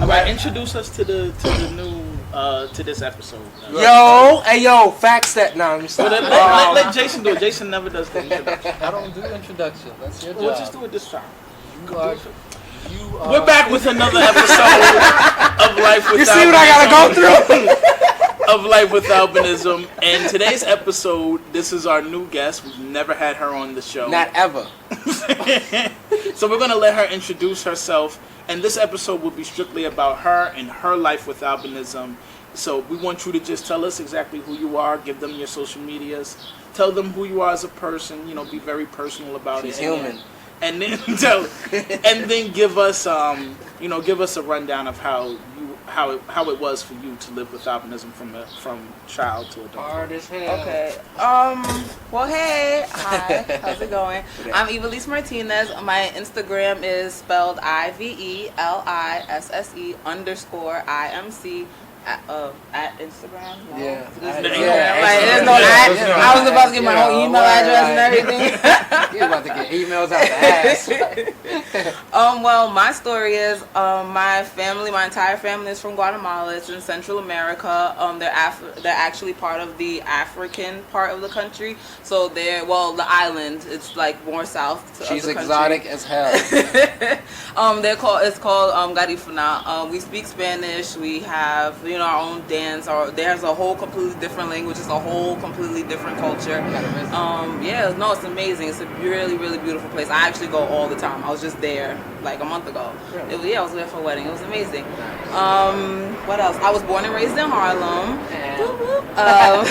All right, introduce us to the new to this episode. Yo, facts that. No, I'm just let Jason do it. Jason never does the introduction. I don't do introduction. That's your job. We'll just do it this time. You We're back with another episode of Life with You see what I gotta go through? Of Life with Albinism. And today's episode, this is our new guest. We've never had her on the show. Not ever. So we're going to let her introduce herself. And this episode will be strictly about her and her life with albinism. So we want you to just tell us exactly who you are. Give them your social medias. Tell them who you are as a person. You know, be very personal about She's it. human. And then give us give us a rundown of how it was for you to live with albinism from child to adult. Hard as hell. Okay. Well, hey. Hi. How's it going? I'm Iveliss Martinez. My Instagram is spelled IVELISSE _IMC. At Instagram? No. Yeah. There's no at. I was about to get my own email address and everything. You're about to get emails out the ass. Well, my story is my entire family is from Guatemala. It's in Central America. They're actually part of the African part of the country. So the island. It's like more south. She's exotic as hell. It's called Garifuna. We speak Spanish. We have our own dance. There's a whole completely different language. It's a whole completely different culture. It's amazing. It's a really, really beautiful place. I actually go all the time. I was just there like a month ago. Really? I was there for a wedding. It was amazing. What else? I was born and raised in Harlem. I was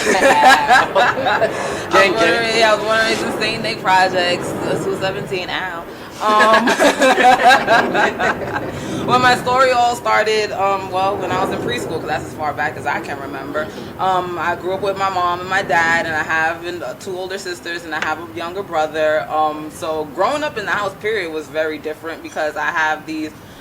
born and raised in St. Nick Projects. 217. Ow. Well, my story all started, when I was in preschool, because that's as far back as I can remember. I grew up with my mom and my dad, and I have 2 older sisters, and I have a younger brother. So growing up in the house, period, was very different because I have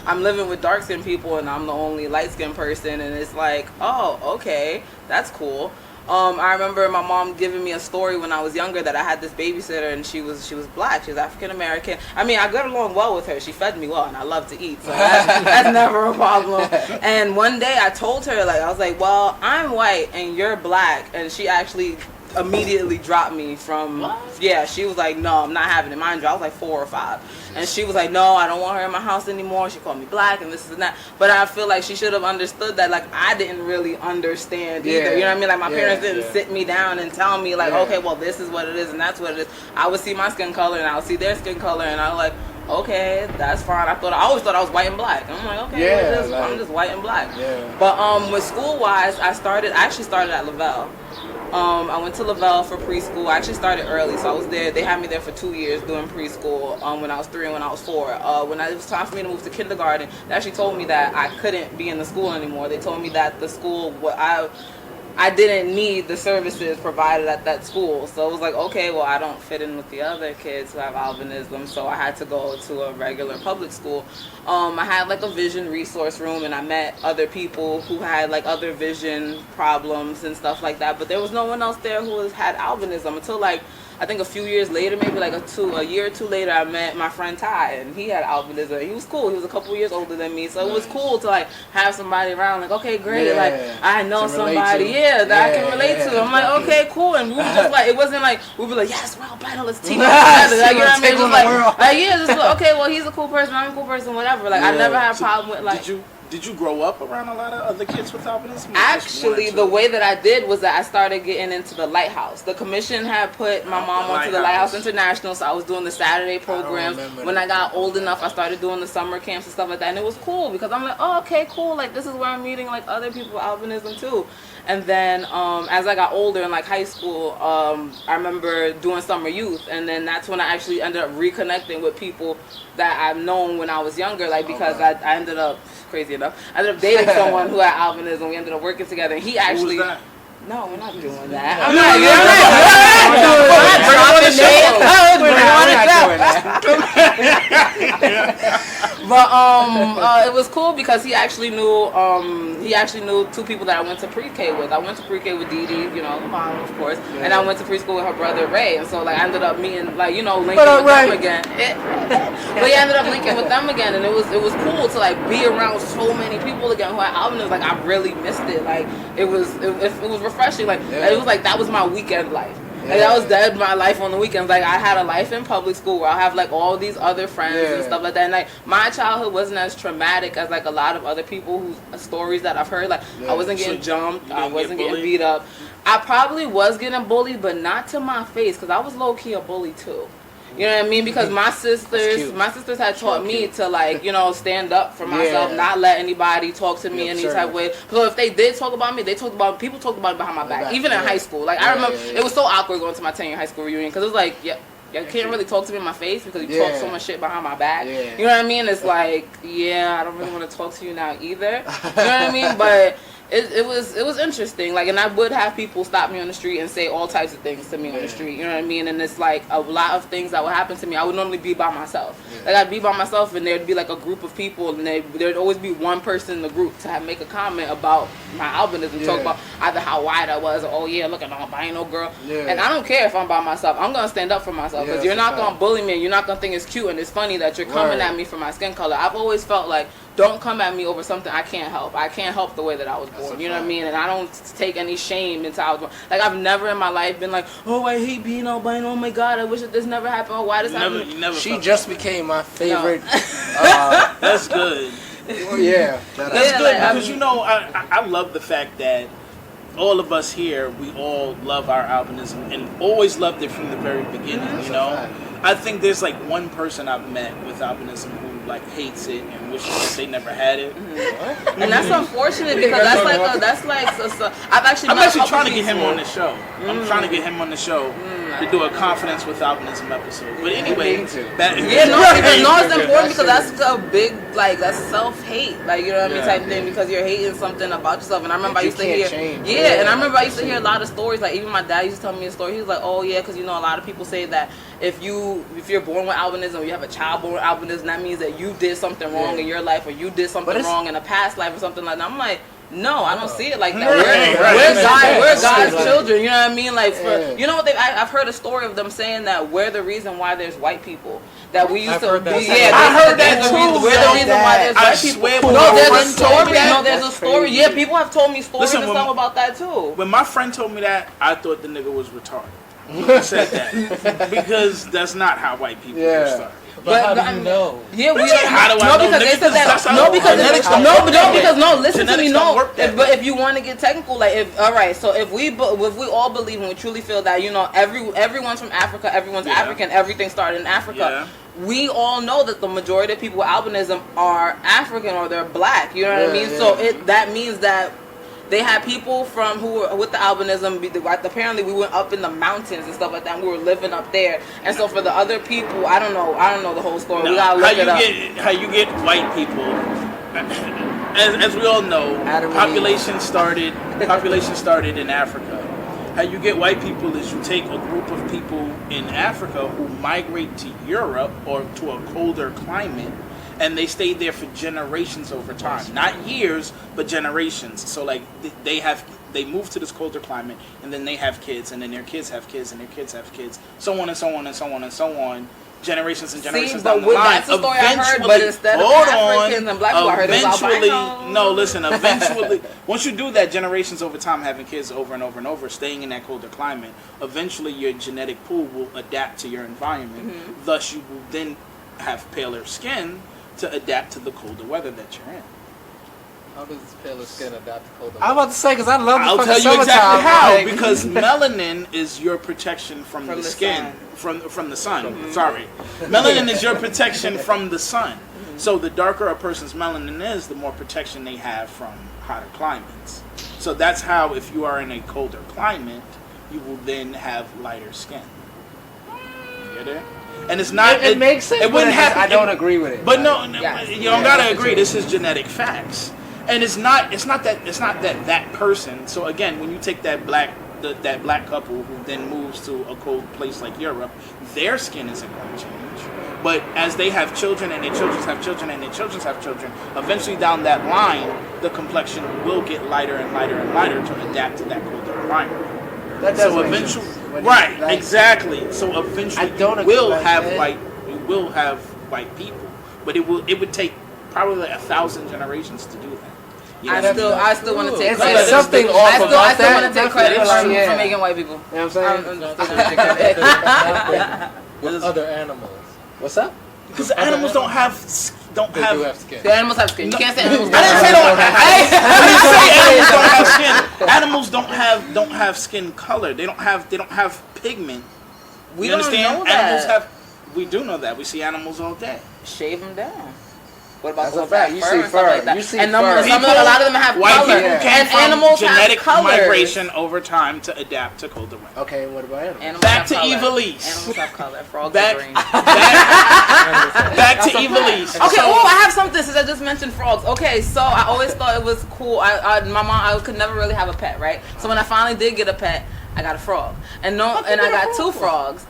I'm living with dark-skinned people, and I'm the only light-skinned person, and it's like, oh, okay, that's cool. I remember my mom giving me a story when I was younger that I had this babysitter and she was black. She was African American. I mean, I got along well with her. She fed me well and I love to eat. So that's never a problem. And one day I told her, I was like, well, I'm white and you're black. And she actually immediately dropped me from, she was like, no, I'm not having it. Mind you, I was like 4 or 5. And she was like, no, I don't want her in my house anymore. She called me black and this and that. But I feel like she should have understood that, I didn't really understand either. You know what I mean? My parents didn't sit me down and tell me, okay, well, this is what it is and that's what it is. I would see my skin color and I would see their skin color and I was like, okay, that's fine. I always thought I was white and black. I'm like, okay, I'm just white and black. Yeah. But with school-wise, I actually started at Lavelle. I went to Lavelle for preschool. I actually started early, so I was there. They had me there for 2 years doing preschool when I was 3 and when I was 4. When it was time for me to move to kindergarten, they actually told me that I couldn't be in the school anymore. They told me that the school, I didn't need the services provided at that school. So it was like, okay, well, I don't fit in with the other kids who have albinism, so I had to go to a regular public school. I had a vision resource room and I met other people who had other vision problems and stuff like that, but there was no one else there who had albinism until I think a few years later, maybe a year or 2 later, I met my friend Ty, and he had albinism. He was cool. He was a couple years older than me, so it was cool to have somebody around. Okay, great. I know somebody, that I can relate to. I'm like, okay, cool. And we were just it wasn't we were yes, we're albino, let's team up together. You know what I mean? It was okay, well, he's a cool person, I'm a cool person, whatever. I never had a problem with Did you grow up around a lot of other kids with albinism? Actually, the way that I did was that I started getting into the Lighthouse. The commission had put my mom onto the Lighthouse International, so I was doing the Saturday programs. When I got old enough, I started doing the summer camps and stuff like that, and it was cool because I'm like, oh, okay, cool. This is where I'm meeting other people with albinism too. And then as I got older in high school, I remember doing summer youth, and then that's when I actually ended up reconnecting with people that I've known when I was younger, because I ended up, crazy enough, I ended up dating someone who had albinism. We ended up working together, and he actually... Who was that? No, we're not doing that. But it was cool because he actually knew two people that I went to pre-K with. I went to pre-K with Dee Dee, you know, the mom, of course, and I went to preschool with her brother Ray, and so like I ended up meeting, like, you know, linking with them again. But yeah, I ended up linking with them again, and it was cool to like be around so many people again who had albinism. Like I really missed it. Like it was refreshing. Like it was like that was my weekend life. Like that was my life on the weekends. Like I had a life in public school where I have like all these other friends and stuff like that. And like my childhood wasn't as traumatic as like a lot of other people whose stories that I've heard. Like I wasn't getting jumped, I wasn't getting beat up. I probably was getting bullied, but not to my face, because I was low key a bully too. You know what I mean? Because my sisters had taught me to, like, you know, stand up for myself, not let anybody talk to me any type of way. So if they did talk about me, people talked about me behind my back, even in high school. Like I remember it was so awkward going to my 10-year high school reunion, because it was like, you can't really talk to me in my face because you talk so much shit behind my back. You know what I mean? It's like, I don't really want to talk to you now either. You know what I mean? But it was interesting. Like, and I would have people stop me on the street and say all types of things to me on the street. You know what I mean? And it's like a lot of things that would happen to me. I would normally be by myself. Like I'd be by myself, and there'd be like a group of people, and there'd always be one person in the group to make a comment about my albinism, talk about either how white I was, or look at the albino girl. And I don't care if I'm by myself. I'm gonna stand up for myself, because you're not gonna bully me. And you're not gonna think it's cute and it's funny that you're coming at me for my skin color. I've always felt like, don't come at me over something I can't help. I can't help the way that I was born. You know what I mean? And I don't take any shame into how I was born. Like, I've never in my life been like, oh, I hate being albino. Oh my God, I wish that this never happened. Oh, why this happened? She just became my favorite. That's good. That's good, because you know, I love the fact that all of us here, we all love our albinism and always loved it from the very beginning. You know, I think there's like one person I've met with albinism who like hates it and wishes that they never had it. And that's unfortunate, because I'm actually trying to get him on the show. I'm trying to get him on the show to do a confidence with albinism episode. But anyway, it's important, because that's a big, like, that's self-hate, like, you know what I mean, type thing, because you're hating something about yourself. And I remember I used to hear, and I remember I used to hear a lot of stories. Like even my dad used to tell me a story. He was like, oh yeah, because you know a lot of people say that if you're born with albinism, or you have a child born with albinism, that means that you did something wrong in your life, or you did something wrong in a past life, or something like that. I'm like, no, I don't see it like that. We're God's children. You know what I mean? Like, you know what? I've heard a story of them saying that we're the reason why there's white people. That we used to be. I heard that too. We're the reason why there's white people. No, there's a story. No, there's a story. Yeah, people have told me stories and stuff about that too. When my friend told me that, I thought the nigga was retarded. He said that because that's not how white people start. But how do you know? Yeah, we how do I know? Because they said that. Listen to me. But if you want to get technical, like, so if we all believe and we truly feel that, you know, everyone's from Africa, everyone's African, everything started in Africa. We all know that the majority of people with albinism are African, or they're black. You know what I mean? So that means that they had people who were with the albinism. Apparently, we went up in the mountains and stuff like that. And we were living up there. And so for the other people, I don't know the whole story. No, we gotta look it up. How you get white people? As we all know, population started in Africa. How you get white people is you take a group of people in Africa who migrate to Europe or to a colder climate, and they stayed there for generations over time. Not years, but generations. So like they move to this colder climate, and then they have kids, and then their kids have kids, and their kids have kids, so on and so on and so on and so on. Generations and generations down the line. That's the story I heard, but instead of Africans and black people, I heard it was albino. No, listen, eventually, once you do that, generations over time, having kids over and over and over, staying in that colder climate, eventually your genetic pool will adapt to your environment. Thus, you will then have paler skin to adapt to the colder weather that you're in. How does paler skin adapt to colder weather? I'm about to say, because I love the fucking summertime. I'll tell you exactly how. Like, because melanin is your protection from the skin. From the sun. Sorry. Melanin is your protection from the sun. So the darker a person's melanin is, the more protection they have from hotter climates. So that's how, if you are in a colder climate, you will then have lighter skin. You get it? And it's not. It makes sense. It wouldn't happen. I don't agree with it. But no, you don't gotta agree. This is genetic facts, and it's not that person. So again, when you take that black couple who then moves to a cold place like Europe, their skin isn't going to change. But as they have children and their children have children and their children have children, eventually down that line, the complexion will get lighter and lighter and lighter to adapt to that colder environment. That So eventually, right, like, exactly. So eventually, I don't you will expect have it. white people, but it would take probably like 1,000 generations to do that. You know I what I still want to take It's credit. something I off still about want to that. take credit Yeah. for making white people. You know what I'm saying? With other animals. What's up? Because animals don't have They do have skin. The animals have skin. You can't say animals. I didn't say don't have. I didn't say animals don't have skin. Animals don't have skin color. They don't have pigment. We You don't understand? know that. Animals have. We do know that. We see animals all day. Shave them down. What about That's a those fact. that You fur see and stuff fur. like that? You see and fur. a lot of them have White color. people came And from animals genetic have colors. migration over time to adapt to colder weather. Okay, and what about animals? Animals Back have to color. Iveliss. Animals have color. Frogs Back, are green. back to Iveliss. Okay, So- I have something since I just mentioned frogs. Okay, so I always thought it was cool. My mom, I could never really have a pet, right? So when I finally did get a pet, I got a frog, and I got two frogs.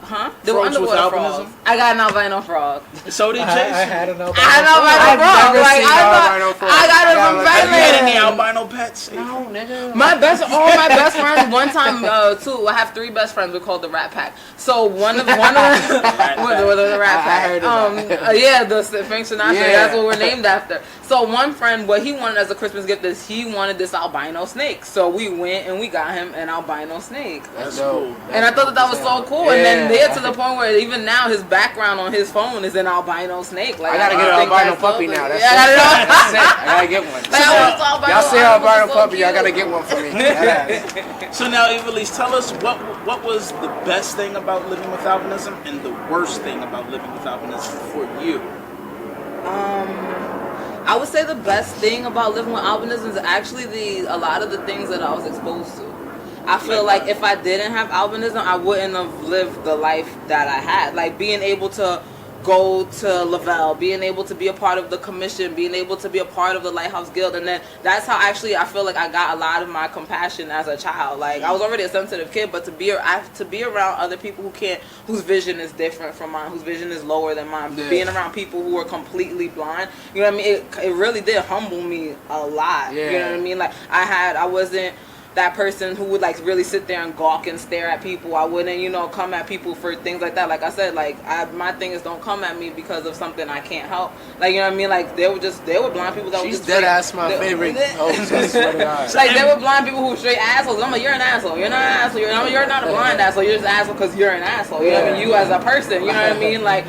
Huh? They were Frogs with underwater albinism? frogs. I got an albino frog. So did Jason. I had an albino. I had an albino I've frog. never Like, seen I albino got frog. I got it Yeah, from like, Have you had Redland. any albino pets? No, nigga. All my best friends. One time, two. I have 3 best friends. We're called the Rat Pack. So one of the Rat I Pack. heard of that. Yeah, the Frank Sinatra. Yeah. That's what we're named after. So one friend, what he wanted as a Christmas gift is he wanted this albino snake. So we went and we got him an albino snake. That's That's dope. cool. And I thought that was so cool. And then Yeah. there to the point where even now his background on his phone is an albino snake. Like I gotta get an think albino that's puppy dope. now. That's Yeah, I it. gotta That's it. I gotta get one. Like, I want this albino Y'all see animal, albino it's so puppy? Y'all cute. gotta get one for me. Yeah. So now, Iveliss, tell us what was the best thing about living with albinism and the worst thing about living with albinism for you? I would say the best thing about living with albinism is actually a lot of the things that I was exposed to. I feel like if I didn't have albinism, I wouldn't have lived the life that I had. Like being able to go to Lavelle, being able to be a part of the commission, being able to be a part of the Lighthouse Guild, and then that's how actually I feel like I got a lot of my compassion as a child. Like I was already a sensitive kid, but to be around other people whose vision is different from mine, whose vision is lower than mine, Yeah. being around people who are completely blind, you know what I mean? It really did humble me a lot. Yeah. You know what I mean? Like I wasn't that person who would like really sit there and gawk and stare at people. I wouldn't, come at people for things like that. Like I said, my thing is don't come at me because of something I can't help. Like, you know what I mean? Like there were blind people that were She's just dead straight- ass my favorite host. I swear to God. Like there were blind people who were straight assholes. I'm like, you're an asshole. You're not an asshole. You're not a blind asshole. You're just an asshole because you're an asshole. You know what I mean? You as a person. You know what I mean? Like,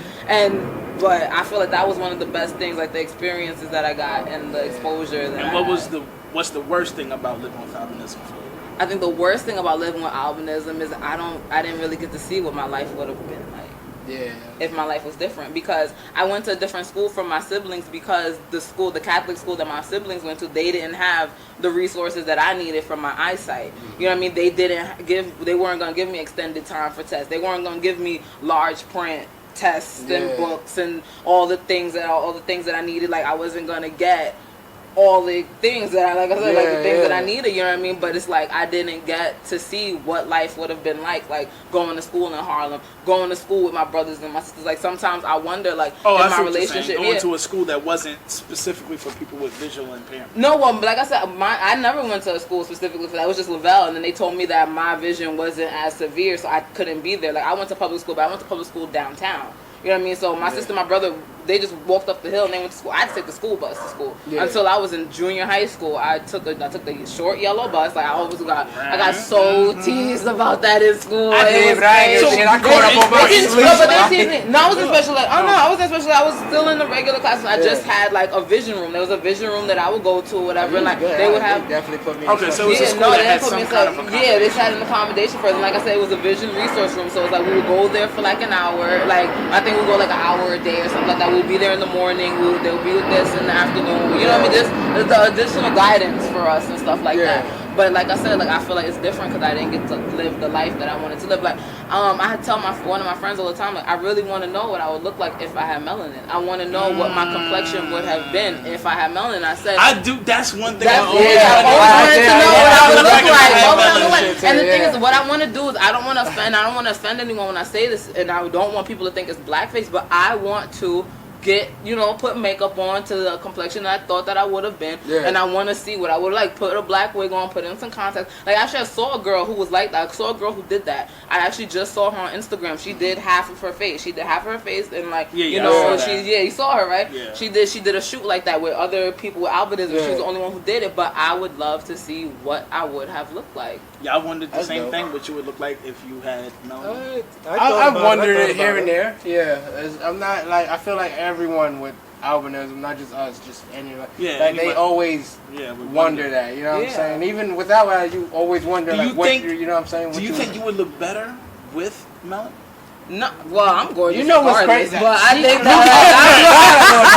but I feel like that was one of the best things, like the experiences that I got and the exposure that. And what's the worst thing about living with albinism for you? I think the worst thing about living with albinism is I didn't really get to see what my life would have been like. Yeah. If my life was different, because I went to a different school from my siblings, because the Catholic school that my siblings went to, they didn't have the resources that I needed for my eyesight. You know what I mean? They weren't going to give me extended time for tests. They weren't going to give me large print tests and books and all the things that I needed. Like I wasn't going to get all the things that the things that I needed, you know what I mean? But it's like I didn't get to see what life would have been like going to school in Harlem, going to school with my brothers and my sisters. Like sometimes I wonder, like in my relationship, going to a school that wasn't specifically for people with visual impairment. No, well, like I said, I never went to a school specifically for that. It was just Lavelle, and then they told me that my vision wasn't as severe, so I couldn't be there. Like I went to public school, but I went to public school downtown. You know what I mean? So my sister and my brother, they just walked up the hill and they went to school. I had to take the school bus to school until I was in junior high school. I took the short yellow bus. Like I got so teased about that in school. I did, but I ain't get shit. I caught up on my sleep. But they teased me. No, I was in special ed. Oh no, I was in special ed. I was still in the regular class. I just had like a vision room. There was a vision room that I would go to or whatever. And like they would have. They definitely put me. Okay, so it was a school that had some kind of accommodation. Yeah, they had an accommodation for us. And like I said, it was a vision resource room. So it was like we would go there for like an hour. Like I think we'd go like an hour a day or something like that. We'll be there in the morning. They'll be with this in the afternoon. You know what I mean? Just the additional guidance for us and stuff like that. But like I said, like I feel like it's different because I didn't get to live the life that I wanted to live. Like I had tell one of my friends all the time, like I really want to know what I would look like if I had melanin. I want to know what my complexion would have been if I had melanin. I said I do. That's one thing. I I always wanted to know what I would look like. And the thing is, what I want to do is I don't want to offend anyone when I say this, and I don't want people to think it's blackface, but I want to get, put makeup on to the complexion that I thought that I would have been, and I want to see what I would like. Put a black wig on, put in some contacts. Like actually, I saw a girl who was like that. I saw a girl who did that. I actually just saw her on Instagram. She did half of her face. She did half of her face, and you saw her, right? Yeah. She did a shoot like that with other people with albinism. Yeah. She was the only one who did it. But I would love to see what I would have looked like. Yeah, I wondered the same thing, what you would look like if you had melanin. I've wondered it here and there. Yeah, I'm not like I feel like everyone with albinism, not just us, just anyone. Yeah, like they always wonder that. You know what I'm saying? Even without that, you always wonder you know what I'm saying. Do you think you would look better with melanin? No, well, I'm gorgeous. You know what's crazy? But I think Do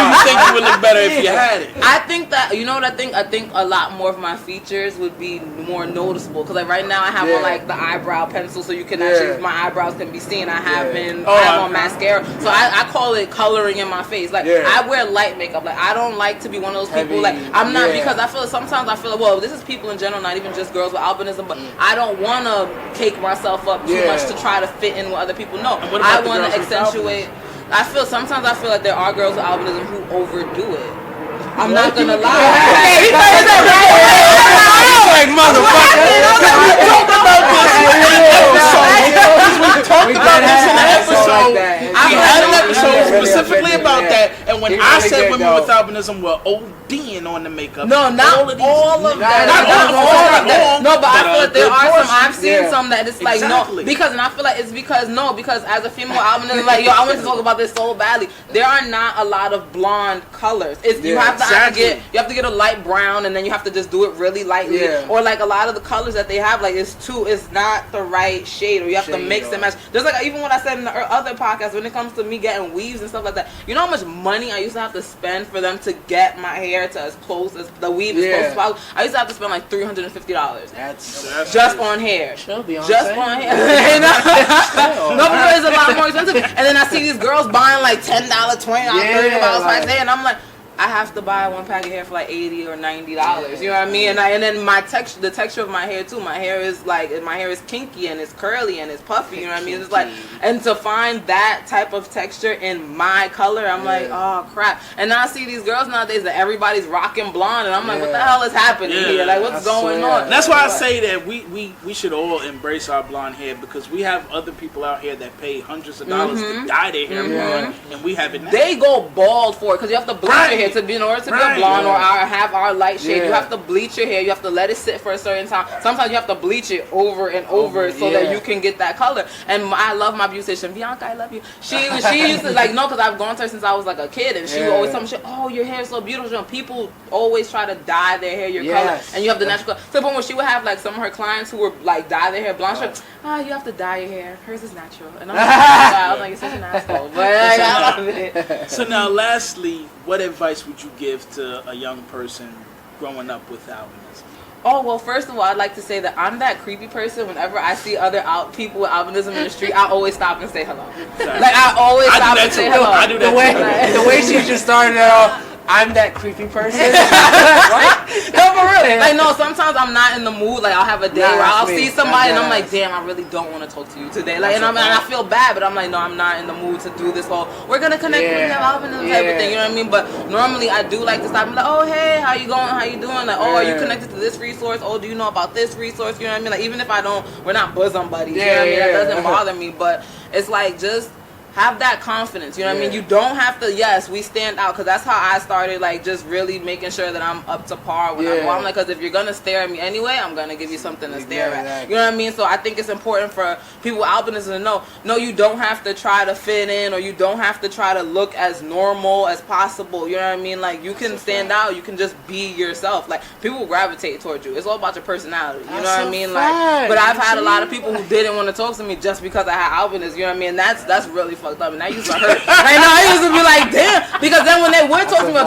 you think you would look better if you had it? I think that what I think. I think a lot more of my features would be more noticeable because like right now I have on like the eyebrow pencil, so you can actually my eyebrows can be seen. I have I have on mascara, so I call it coloring in my face. Like I wear light makeup. Like I don't like to be one of those people. Like I'm not because I feel sometimes I feel like well this is people in general, not even just girls with albinism, but I don't want to cake myself up too much to try to fit in with other people. No. I want to accentuate. Sometimes I feel like there are girls with albinism who overdo it. I'm not gonna lie. Hey, he said that right. Like motherfucker. We talked about this in an episode. We had an episode specifically about that. And when I said women with albinism were ODing on the makeup, no, not all of that. Not all of that. No, but I feel like there are some. I've seen some that it's like no, because and I feel like it's because as a female albinism, like I want to talk about this so badly. There are not a lot of blonde colors. It's you have to get a light brown and then you have to just do it really lightly. Or like a lot of the colors that they have, like it's not the right shade, or you have to mix and match. There's like even what I said in the other podcast when it comes to me getting weaves and stuff like that. You know how much money I used to have to spend for them to get my hair to as close as the weave as close as possible. I used to have to spend like $350. That's just on hair. Just on hair. No, but it's a lot more expensive. And then I see these girls buying like $10, $20, $30 packs of hair, and I'm like, I have to buy one pack of hair for like $80 or $90. You know what I mean? And then the texture of my hair too. My hair is kinky and it's curly and it's puffy. You know what I mean? It's like, and to find that type of texture in my color, I'm like, oh crap. And now I see these girls nowadays that everybody's rocking blonde, and I'm like, what the hell is happening here? Like, what's going on? That's why I say that we should all embrace our blonde hair, because we have other people out here that pay hundreds of dollars to dye their hair blonde, and we have it now. They go bald for it because you have to bleach your hair. In order to be a blonde or have our light shade, you have to bleach your hair. You have to let it sit for a certain time. Sometimes you have to bleach it over and over so that you can get that color. And I love my beautician, Bianca. I love you. She used to because I've gone to her since I was like a kid, and she would always tell me, "Oh, your hair is so beautiful." And people always try to dye their hair your color, and you have the natural color. To the point where she would have like some of her clients who were like dye their hair blonde. She's like, you have to dye your hair. Hers is natural. And I'm like, I was like, you're such an asshole, but I love it. So now, lastly, what advice would you give to a young person growing up with albinism? Oh, well, first of all, I'd like to say that I'm that creepy person. Whenever I see other people with albinism in the street, I always stop and say hello. Like, I always stop and say hello. I do that the way she just started it off, I'm that creepy person. What? No, for real. Like, no, sometimes I'm not in the mood. Like, I'll have a day where I'll see somebody and I'm like, damn, I really don't want to talk to you today. Like, and I feel bad, but I'm like, no, I'm not in the mood to do this whole, we're going to connect with albinism type of thing. You know what I mean? But normally I do like to stop and be like, oh, hey, how you going? How you doing? Like, oh, are you connected to this resource? Oh, do you know about this resource? You know what I mean? Like, even if we're not bosom buddies. You know what I mean? That doesn't bother me. But it's like, just have that confidence, you know what I mean? You don't have to, we stand out, because that's how I started, like, just really making sure that I'm up to par when I go. I'm like, because if you're going to stare at me anyway, I'm going to give you something to stare at. You know what I mean? So I think it's important for people with albinism to know, no, you don't have to try to fit in, or you don't have to try to look as normal as possible. You know what I mean? Like, you can stand out, you can just be yourself. Like, people will gravitate towards you. It's all about your personality. You know what I mean? Like, but I've had a lot of people who didn't want to talk to me just because I had albinism. You know what I mean? That's really fucked fucked up, and that used to hurt. Right now, I used to be like, damn, because then when they would talk to me,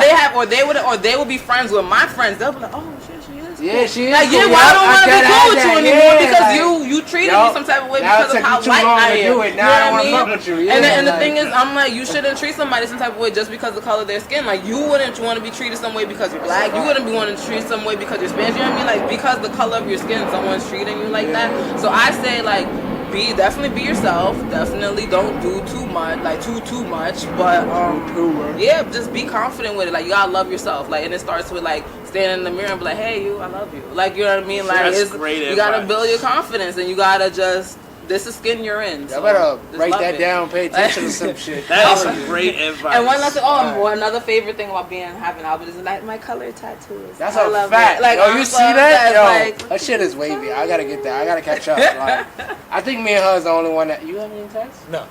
they would be friends with my friends. They'll be like, oh shit, she is. Yeah, she is. Like, yeah, well, I don't want to be cool with you anymore because you treated me some type of way because of how white I am. Now I don't want to fuck with you. And the thing is, I'm like, you shouldn't treat somebody some type of way just because of the color of their skin. Like, you wouldn't want to be treated some way because you're black. You wouldn't be wanting to treat some way because you're Spanish. You know what I mean? Like, because the color of your skin, someone's treating you like that. So I say, like, definitely be yourself. Definitely don't do too much, like too much. But yeah, just be confident with it. Like, you gotta love yourself. Like, and it starts with like standing in the mirror and be like, hey, I love you. Like, you know what I mean? Like, that's great you gotta build your confidence, and you gotta just. This is skin you're in. So I better write that down, pay attention to some shit. That is some great advice. And one last thing, another favorite thing about having albinism is like my color tattoos. That's a fact. Like, you see that? Yo, that shit is wavy. I gotta get that. I gotta catch up. Like, I think me and her is the only one that. You have any tats? No.